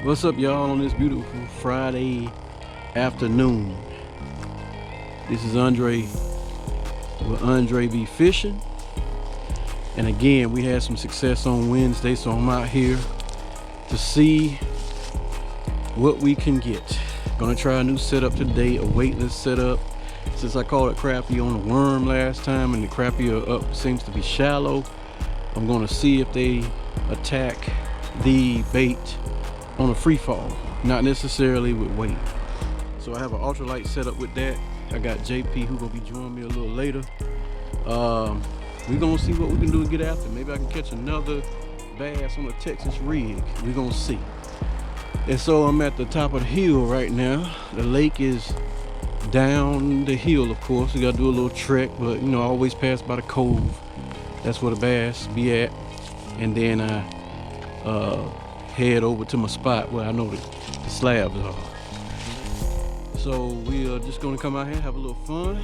What's up, y'all, on this beautiful Friday afternoon? This is Andre with Andre Be Fishing. And again, we had some success on Wednesday, so I'm out here to see what we can get. Gonna try a new setup today, a weightless setup. Since I caught a crappie on a worm last time and the crappie up seems to be shallow, I'm gonna see if they attack the bait on a free fall, not necessarily with weight. So I have an ultralight setup with that. I got JP who gonna be joining me a little later. We're gonna see what we can do to get after. Maybe I can catch another bass on a Texas rig. We're gonna see. And so I'm at the top of the hill right now. The lake is down the hill, of course. We gotta do a little trek, but you know, I always pass by the cove. That's where the bass be at. And then I head over to my spot where I know the slabs are. So we are just gonna come out here and have a little fun.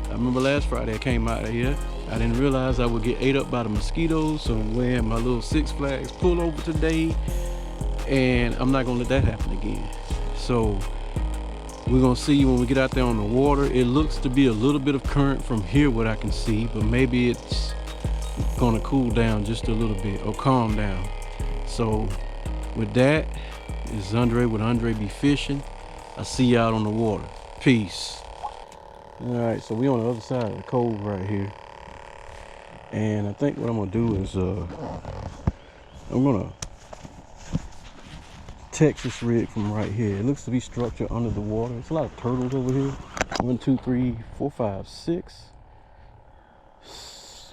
I remember last Friday I came out here. I didn't realize I would get ate up by the mosquitoes, so I'm wearing my little Six Flags pullover today, and I'm not gonna let that happen again. So we're gonna see when we get out there on the water. It looks to be a little bit of current from here, what I can see, but maybe it's gonna cool down just a little bit or calm down. So with that, it's Andre with Andre Be Fishing. I'll see you out on the water. Peace. All right, so we on the other side of the cove right here. And I think what I'm gonna do is I'm gonna Texas rig from right here. It looks to be structured under the water. It's a lot of turtles over here. 1, 2, 3, 4, 5, 6.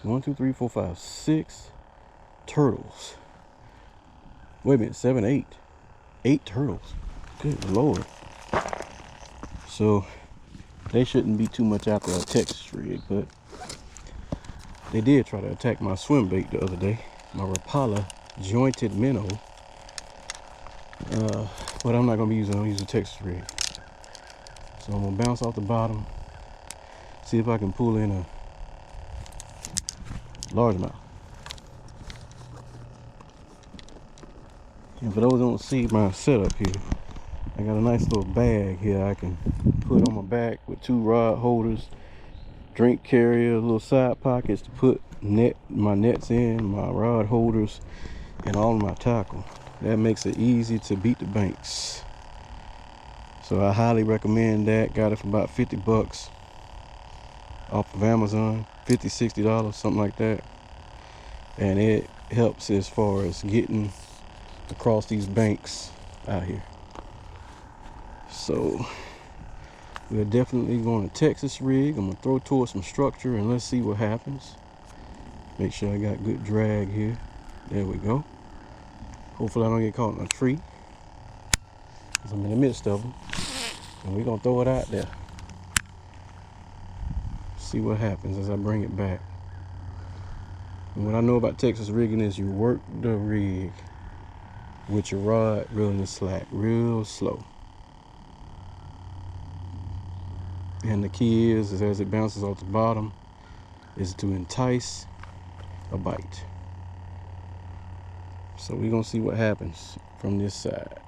1, 2, 3, 4, 5, 6 turtles. Wait a minute, 7, 8. 8 turtles. Good Lord. So they shouldn't be too much after a Texas rig, but they did try to attack my swim bait the other day, my Rapala jointed minnow. But I'm not gonna be using. I'm using a Texas rig. So I'm gonna bounce off the bottom, see if I can pull in a largemouth. And for those who don't see my setup here, I got a nice little bag here I can put on my back with 2 rod holders, drink carrier, little side pockets to put my nets in, my rod holders, and all of my tackle. That makes it easy to beat the banks. So I highly recommend that. Got it for about 50 bucks off of Amazon, $50, $60, something like that. And it helps as far as getting across these banks out here. So we're definitely going to Texas rig. I'm gonna throw towards some structure and let's see what happens. Make sure I got good drag here. There we go. Hopefully I don't get caught in a tree, because I'm in the midst of them. And we're gonna throw it out there. See what happens as I bring it back. And what I know about Texas rigging is you work the rig with your rod reeling the slack real slow. And the key is as it bounces off the bottom, is to entice a bite. So we're gonna see what happens from this side.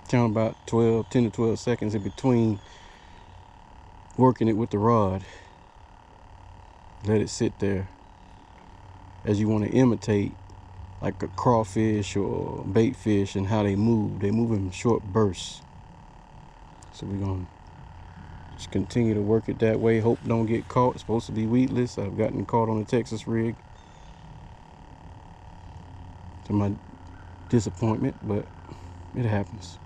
Count about 10 to 12 seconds in between working it with the rod. Let it sit there as you want to imitate like a crawfish or bait fish and how they move. They move in short bursts. So we're gonna just continue to work it that way. Hope don't get caught. It's supposed to be weedless. I've gotten caught on the Texas rig, to my disappointment, but it happens.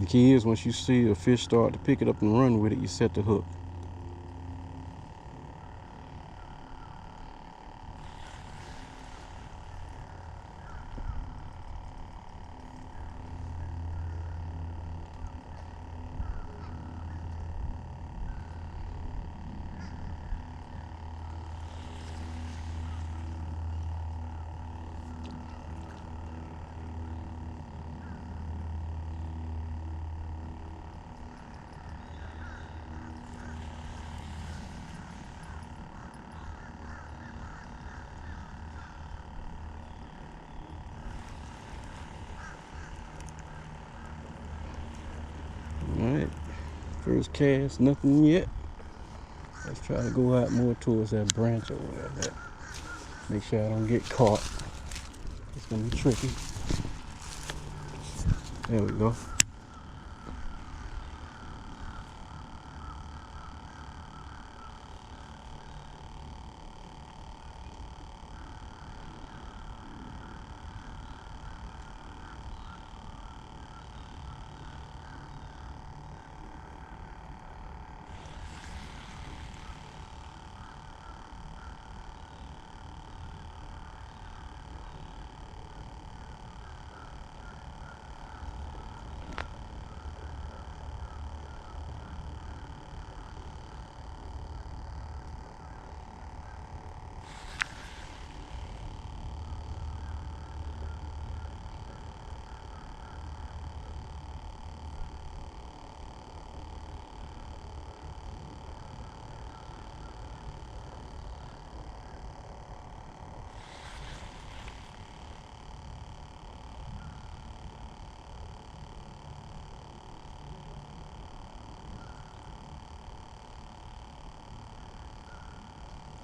The key is once you see a fish start to pick it up and run with it, you set the hook. First cast, nothing yet. Let's try to go out more towards that branch over there. Make sure I don't get caught. It's gonna be tricky. There we go.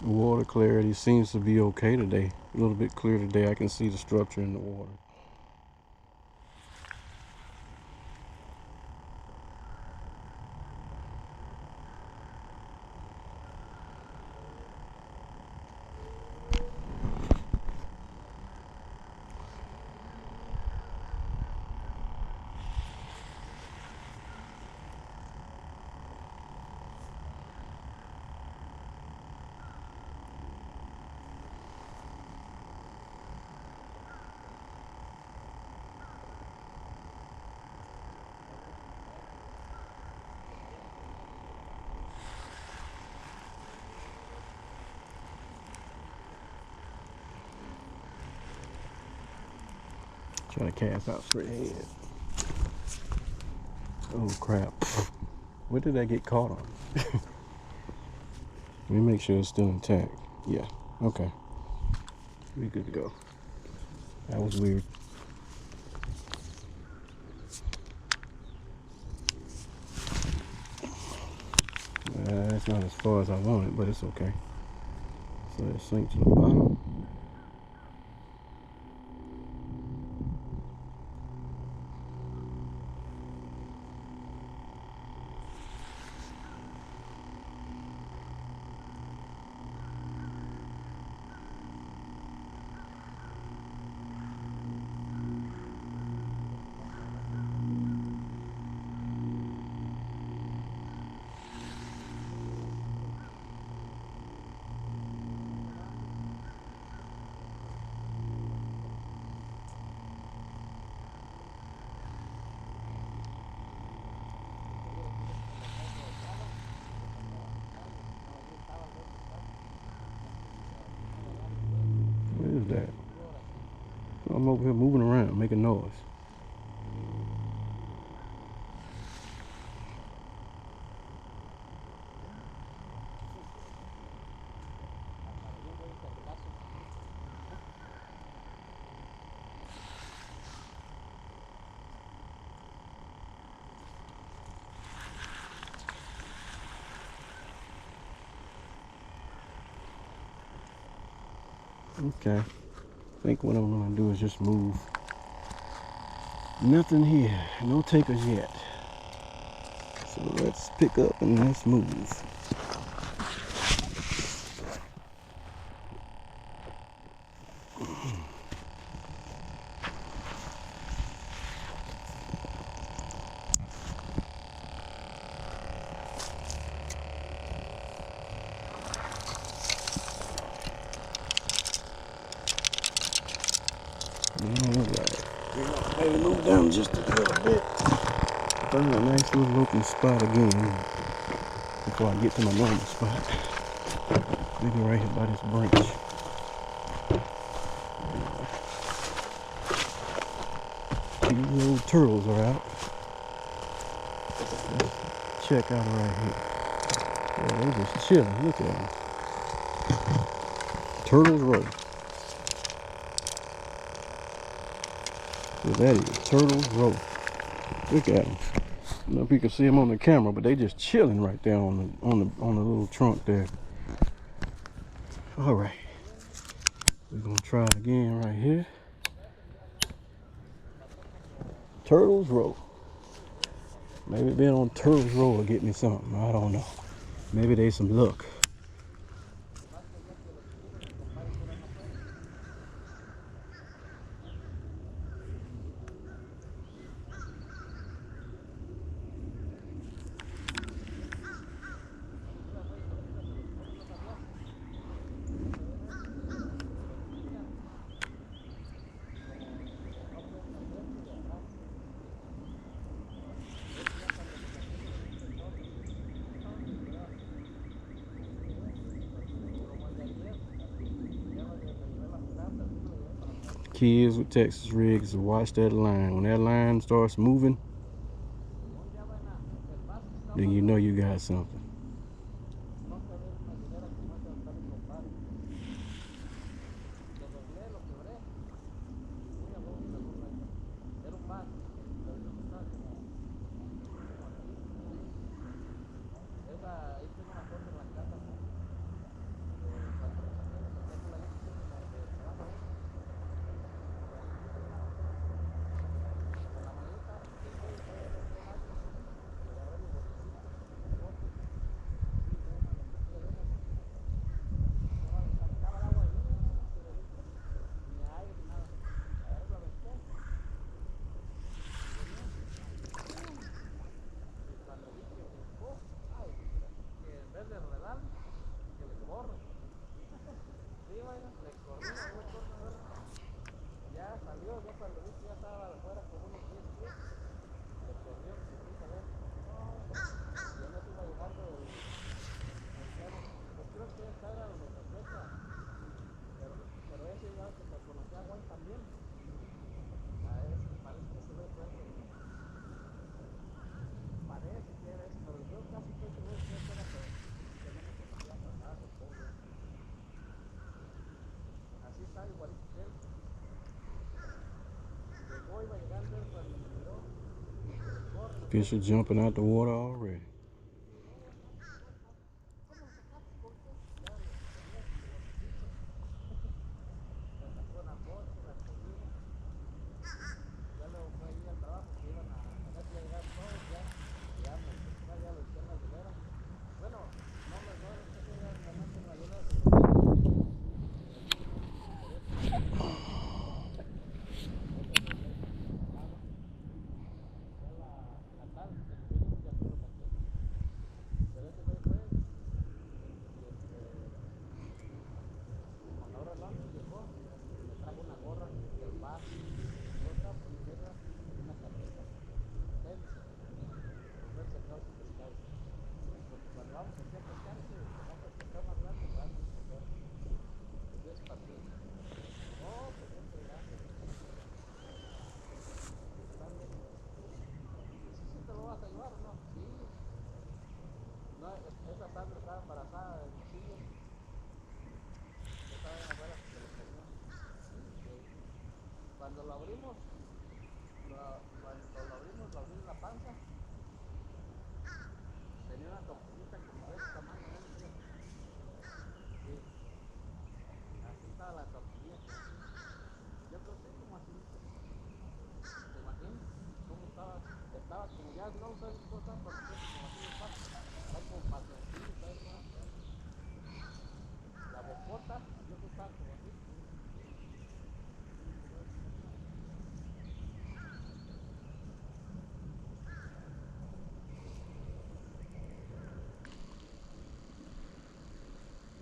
The water clarity seems to be okay today. A little bit clear today. I can see the structure in the water. Try to cast out straight ahead. Oh crap. What did I get caught on? Let me make sure it's still intact. Yeah, okay. We good to go. That was weird. That's not as far as I wanted, but it's okay. So it sinks to the bottom. What is that? I'm over here moving around, making noise. Okay, I think what I'm gonna do is just move. Nothing here, no takers yet. So let's pick up and let's move. Alright, maybe move down just a little bit. Find a nice little open spot again before I get to my normal spot. Maybe right here by this branch. These little turtles are out. Let's check out right here. Yeah, they're just chilling. Look at them. Turtles Row. So that is Turtles Row. Look at them. I don't know if you can see them on the camera, but they just chilling right there on the little trunk there. All right, we're gonna try it again right here. Turtles Row. Maybe being on Turtles Row will get me something. I don't know. Maybe there's some luck. Kids with Texas rigs to watch that line. When that line starts moving, then you know you got something. Fish are jumping out the water already.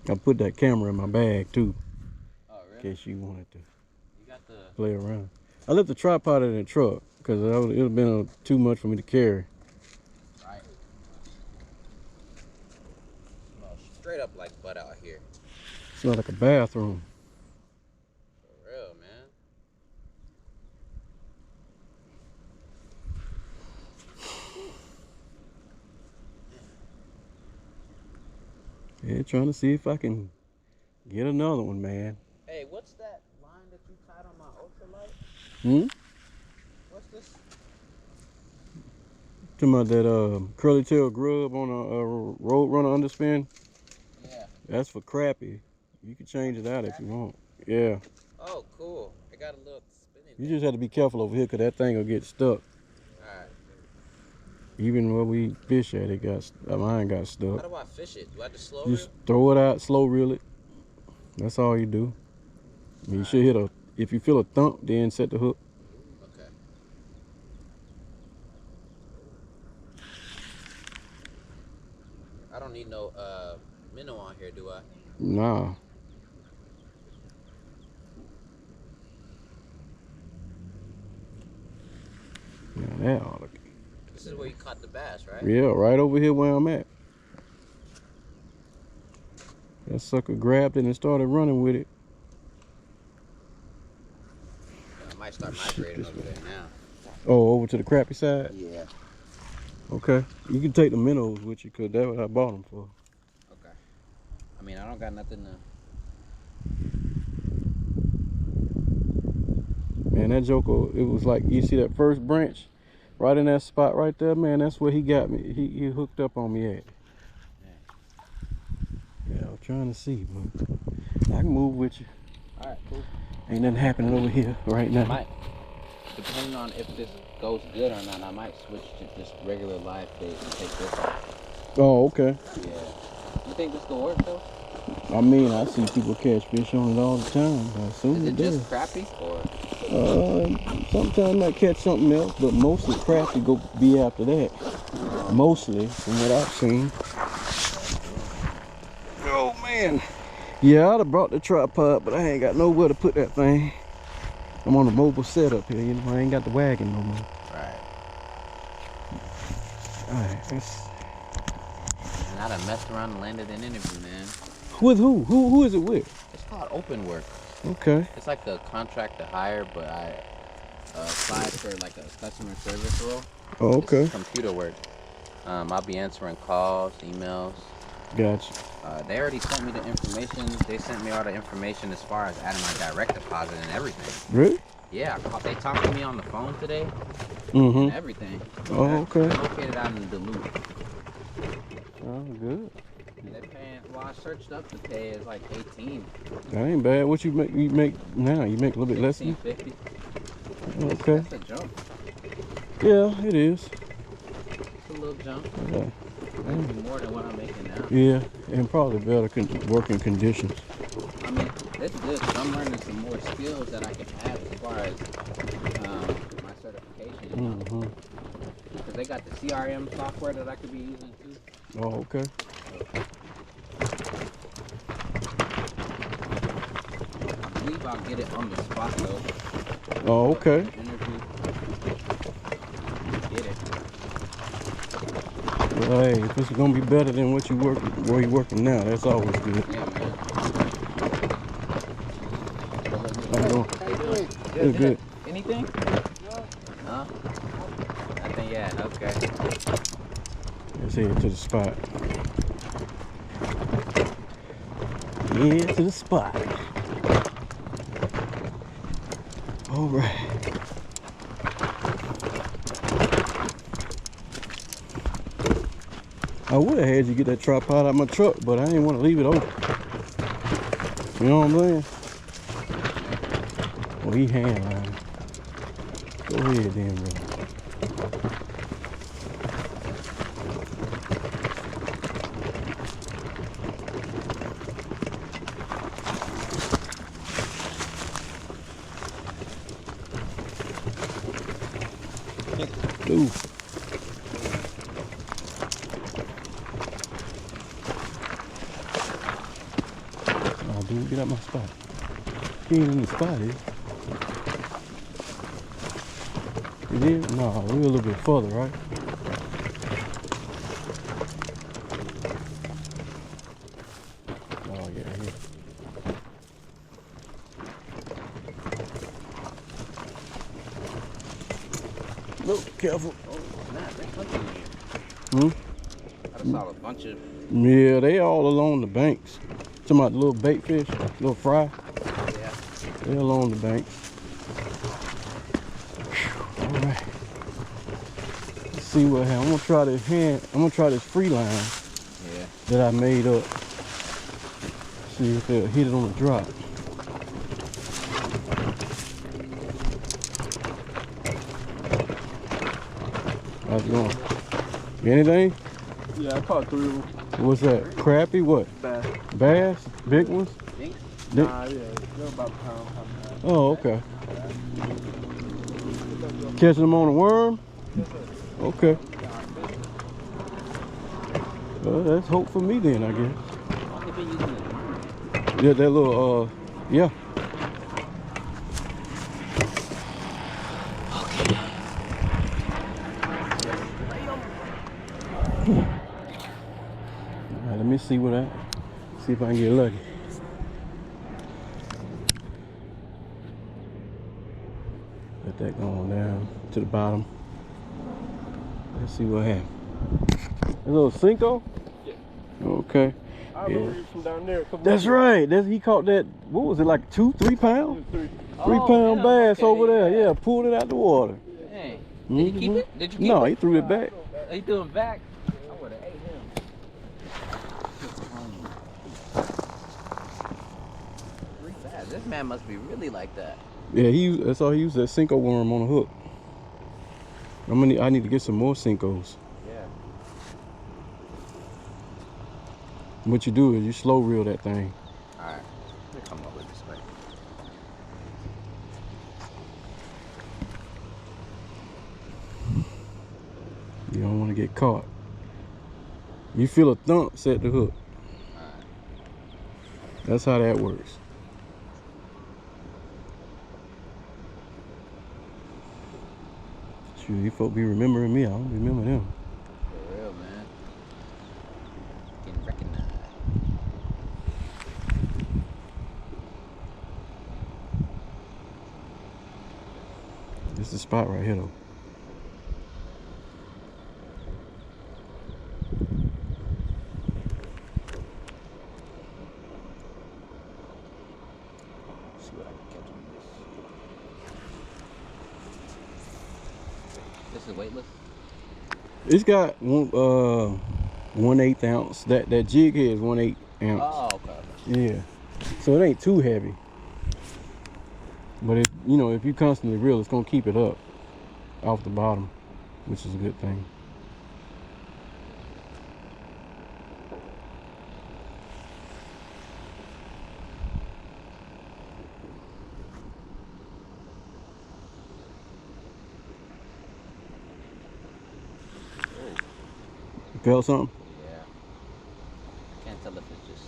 I put that camera in my bag too. Oh, really? In case you wanted to You got the play around. I left the tripod in the truck because it would have been too much for me to carry. right. Smells straight up like butt out here. Smells like a bathroom. For real, man. Yeah, trying to see if I can get another one, man. Hey, what's that line that you tied on my ultralight? Hmm? What's this? Talking about that curly tail grub on a road runner underspin. Yeah. That's for crappie. You can change it out if you want. Yeah. Oh, cool. I got a little spinning You thing. just have to be careful over here because that thing will get stuck. Alright. Even where we fish at, mine got How stuck. do I fish it? Do I just slow Just reel? throw it out, slow reel it. That's all you do. You should hit if you feel a thump, then set the hook. Okay. I don't need no minnow on here, do I? Nah. Now that ought to. This is where you caught the bass, right? Yeah, right over here where I'm at. That sucker grabbed it and started running with it. I might start migrating over there now. Oh, over to the crappie side? Yeah. Okay. You can take the minnows with you because that's what I bought them for. Okay. I mean, I don't got nothing to... Man, that joker, it was like, you see that first branch? Right in that spot right there, man, that's where he got me. He hooked up on me at. Yeah, I'm trying to see, but I can move with you. Alright, cool. Ain't nothing happening over here right now. Might, depending on if this goes good or not, I might switch to just regular live bait and take this off. Oh, okay. Yeah. You think this will work though? I mean, I see people catch fish on it all the time. I assume Is it it does. just crappie or? Sometimes I catch something else, but mostly crappie go be after that. Mostly, from what I've seen. Oh man. Yeah, I'd have brought the tripod, but I ain't got nowhere to put that thing. I'm on a mobile setup here, you know, I ain't got the wagon no more. Right. Alright, let's... And I done messed around and landed an interview, man. With who? Who is it with? It's called open work. Okay. It's like a contract to hire, but I applied for like a customer service role. Oh, okay. It's computer work. I'll be answering calls, emails. Gotcha. They already sent me the information. They sent me all the information as far as adding my direct deposit and everything. Really? Yeah, they talked to me on the phone today. Mm-hmm. And everything. Oh, okay. They're located out in Duluth. Oh, good. And they're paying, well, I searched up the pay, it's like 18. That ain't bad. What you make now? You make a little bit less than? 50. Okay. That's a jump. Yeah, it is. It's a little jump. Yeah. Maybe more than what I'm making now. Yeah, and probably better working conditions. I mean, it's good. I'm learning some more skills that I can add as far as my certification. Mm-hmm. Because they got the CRM software that I could be using too. Oh, okay. I believe I'll get it on the spot though. Oh, okay. Interview. Get it. Well, hey, if it's gonna be better than what you where you working now, that's always good. Yeah, man. How you doing? How you doing? Good, good. Anything? Huh? Nothing yet. Okay. Let's head to the spot. Head to the spot. All right. I would have had you get that tripod out of my truck, but I didn't want to leave it open. You know what I'm saying? Well, he hand lining. Go ahead then, bro. Dude. Oh, dude, get out my spot. He ain't in the spot, is he? It is? No, we're a little bit further, right? Oh, yeah, here. No, careful. Oh, snap. They're hunting in here. Hmm? I just saw a bunch of... Yeah, they all along the banks. Talking about the little bait fish, little fry. Yeah. They're along the banks. All right. Let's see what happens. I'm gonna try this I'm gonna try this free line Yeah. that I made up. See if they'll hit it on the drop. How's it going? Anything? Yeah, I caught 3 of them. What's that? Crappie? What? Bass. Bass? Big ones? Think? Nah, yeah, they're about a pound. Oh, okay. Catching them on a worm? Okay. Well, that's hope for me then, I guess. Only been using it. Yeah, that little, yeah. All right, let me see see if I can get lucky. Let that go on down to the bottom. Let's see what happens. A little Cinco? Yeah. Okay. I remember you from down there. That's right. He caught that, what was it, like 2-3 pounds? 3. 3-pound bass okay, over there. yeah. Yeah, pulled it out the water. Dang. Did you keep it? Did you keep No, it? he threw it back. He threw it back? I would have ate him. This man must be really like that. Yeah, that's all he used, that Cinco worm on a hook. I need to get some more Cincos. Yeah. What you do is you slow reel that thing. Alright. Let me come over this way. You don't want to get caught. You feel a thump, set the hook. Alright. That's how that works. Shoot, these folk be remembering me. I don't remember them. For real, man. Getting recognized. This is the spot right here, though. See what I can catch on this. This is weightless? It's got 1/8 ounce. That jig head is 1/8 ounce. Oh, okay. Yeah. So it ain't too heavy. But if you constantly reel, it's gonna keep it up off the bottom, which is a good thing. You felt something? Yeah. I can't tell if it's just...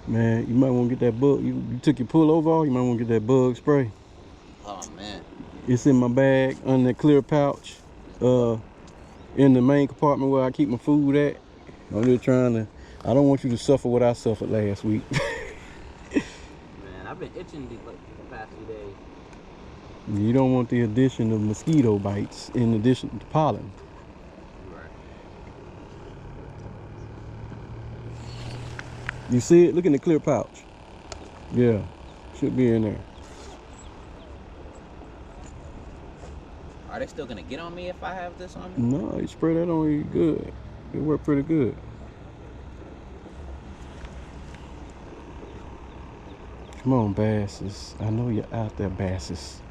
Man, you might want to get that bug. You took your pullover off, you might want to get that bug spray. Oh, man. It's in my bag under the clear pouch, in the main compartment where I keep my food at. I'm just trying to, I don't want you to suffer what I suffered last week. Man, I've been itching the past few days. You don't want the addition of mosquito bites in addition to pollen. Right. You see it? Look in the clear pouch. Yeah, should be in there. Are they still gonna get on me if I have this on me? No, you spray that on you good. It worked pretty good. Come on, basses. I know you're out there, basses.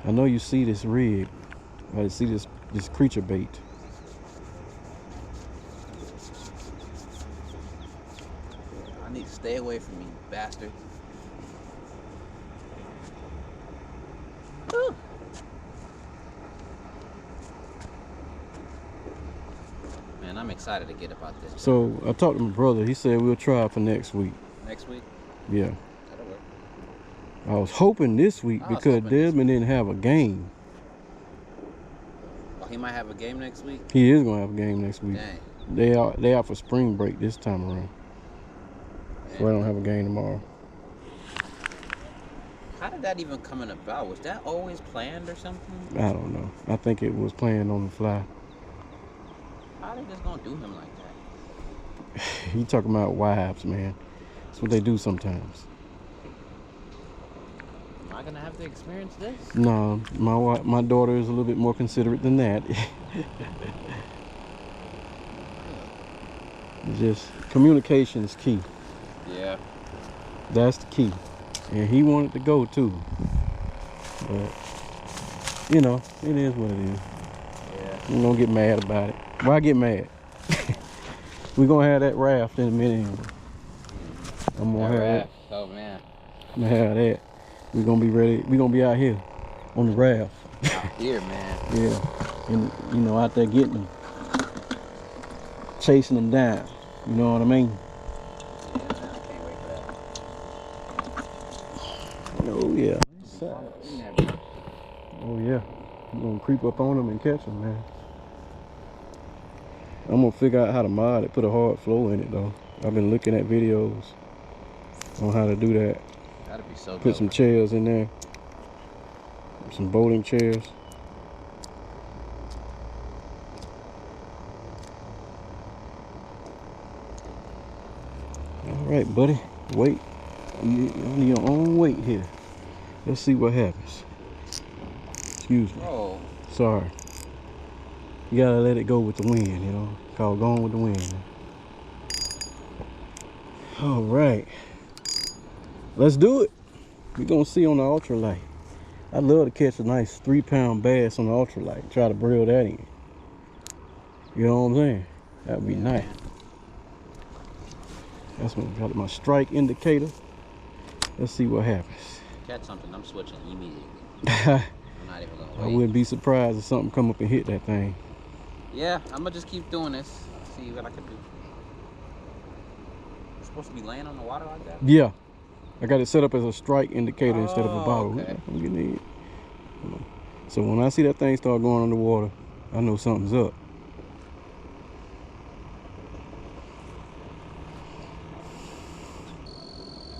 I know you see this rig. I see this creature bait. I need to stay away from you, bastard. Whew. Man, I'm excited to get about this. So I talked to my brother. He said we'll try it for next week. Next week? Yeah. That'll work. I was hoping this week because Desmond didn't have a game. Oh, he might have a game next week? He is gonna have a game next week. Dang. They out for spring break this time around. So I don't have a game tomorrow. How did that even come about? Was that always planned or something? I don't know. I think it was planned on the fly. How they just gonna do him like that? You talking about wives, man. That's what they do sometimes. I I gonna have to experience this? No, my daughter is a little bit more considerate than that. Just communication is key. Yeah. That's the key. And he wanted to go too. But you know, it is what it is. Yeah. You don't get mad about it. Why get mad? We're gonna have that raft in a minute. I'm gonna have that. Oh man. I'm gonna have that. We're gonna be ready. We're gonna be out here on the raft. Out here, man. Yeah. And you know, out there getting them. Chasing them down. You know what I mean? Yeah, man, I can't wait for that. Oh yeah. Never. Oh yeah. We're gonna creep up on them and catch them, man. I'm gonna figure out how to mod it, put a hard flow in it though. I've been looking at videos on how to do that. That'd be so Put dope. some chairs in there. Some bowling chairs. Alright, buddy. Wait. You're on your own weight here. Let's see what happens. Excuse me. Oh. Sorry. You gotta let it go with the wind, you know. Called going with the wind. Alright. Let's do it. We're gonna see on the ultralight. I'd love to catch a nice 3-pound bass on the ultralight. Try to reel that in. You know what I'm saying? That'd be nice. That's when I got my strike indicator. Let's see what happens. Catch something, I'm switching immediately. I I'm not even gonna wait. wouldn't be surprised if something come up and hit that thing. Yeah, I'm gonna just keep doing this. See what I can do. We're supposed to be laying on the water like that? Yeah. I got it set up as a strike indicator instead of a bottle. Okay. I'm getting it. So when I see that thing start going underwater, I know something's up.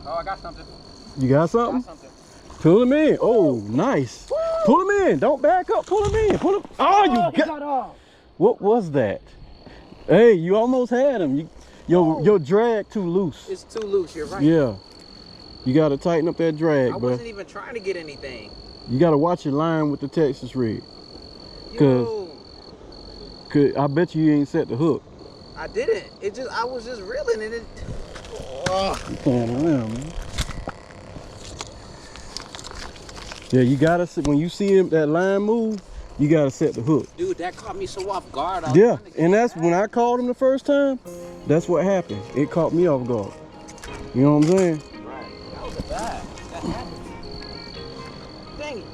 Oh, I got something. You got something? Got something. Pull him in. Oh, nice. Woo! Pull him in. Don't back up. Pull him in. Pull him. Oh, you got off. What was that? Hey, you almost had him. Your drag too loose. It's too loose, you're right. Yeah. You got to tighten up that drag, I bro. wasn't even trying to get anything. You got to watch your line with the Texas rig. Yo. Cause I bet you ain't set the hook. I didn't. I was just reeling and it. You playing around, man. Yeah, you gotta when you see him that line move, you gotta set the hook. Dude, that caught me so off guard. Yeah, and that's when I called him the first time. That's what happened. It caught me off guard. You know what I'm saying? Right. That was a bad. That happened. Dang it.